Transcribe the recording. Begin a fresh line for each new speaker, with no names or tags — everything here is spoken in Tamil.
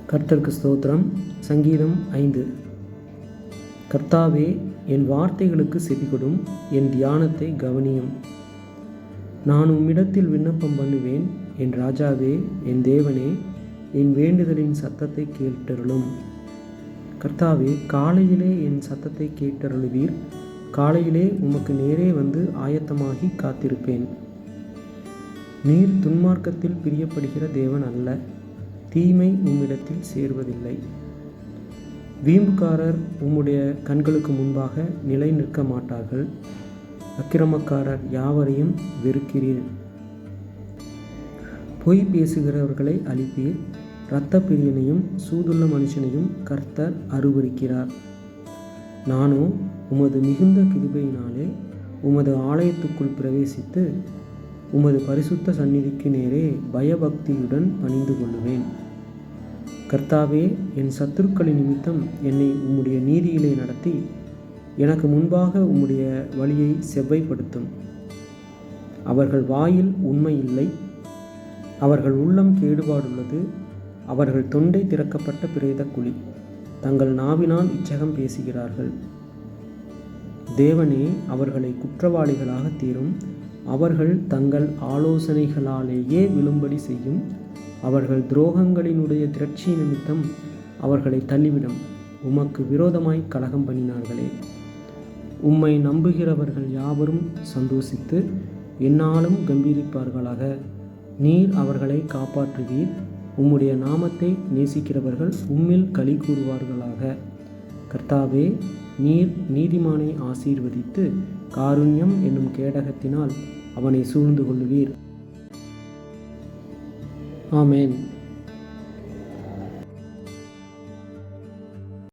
கர்த்தருக்கு ஸ்தோத்திரம். சங்கீதம் 5. கர்த்தாவே, என் வார்த்தைகளுக்கு செவிகொடும், என் தியானத்தை கவனியும். நான் உம்மிடத்தில் விண்ணப்பம் பண்ணுவேன். என் ராஜாவே, என் தேவனே, என் வேண்டுதலின் சத்தத்தை கேட்டருளும். கர்த்தாவே, காலையிலே என் சத்தத்தை கேட்டருளுவீர். காலையிலே உமக்கு நேரே வந்து ஆயத்தமாகி காத்திருப்பேன். நீர் துன்மார்க்கத்தில் பிரியப்படுகிற தேவன் அல்ல. தீமை உம்மிடத்தில் சேர்வதில்லை. வீம்புக்காரர் உம்முடைய கண்களுக்கு முன்பாக நிலை நிற்க மாட்டார்கள். அக்கிரமக்காரர் யாவரையும் வெறுக்கிறீர். பொய் பேசுகிறவர்களை அழிப்பீர். இரத்த பிரியனையும் சூதுள்ள மனுஷனையும் கர்த்தர் அருவருக்கிறார். நானோ உமது மிகுந்த கிருபையினாலே உமது ஆலயத்துக்குள் பிரவேசித்து உமது பரிசுத்த சந்நிதிக்கு நேரே பயபக்தியுடன் பணிந்து கொள்ளுவேன். கர்த்தாவே, என் சத்துருக்களின் நிமித்தம் என்னை உம்முடைய நீதியிலே நடத்தி எனக்கு முன்பாக உம்முடைய வழியை செவ்வைப்படுத்தும். அவர்கள் வாயில் உண்மை இல்லை. அவர்கள் உள்ளம் கேடுபாடுள்ளது. அவர்கள் தொண்டை திறக்கப்பட்ட பிரேத குழி. தங்கள் நாவினால் இச்சகம் பேசுகிறார்கள். தேவனே, அவர்களை குற்றவாளிகளாக தீரும். அவர்கள் தங்கள் ஆலோசனைகளாலேயே விழும்படி செய்யும். அவர்கள் துரோகங்களினுடைய திரட்சி நிமித்தம் அவர்களை தள்ளிவிடும். உமக்கு விரோதமாய் கலகம் பண்ணினார்களே. உம்மை நம்புகிறவர்கள் யாவரும் சந்தோஷித்து எந்நாளும் கம்பீரிப்பார்களாக. நீர் அவர்களை காப்பாற்றுவீர். உம்முடைய நாமத்தை நேசிக்கிறவர்கள் உம்மில் களி கூறுவார்களாக. கர்த்தாவே, நீர் நீதிமானை ஆசீர்வதித்து காருண்யம் என்னும் கேடகத்தினால் அவனை சூழ்ந்து கொள்ளுவீர். ஆமென்.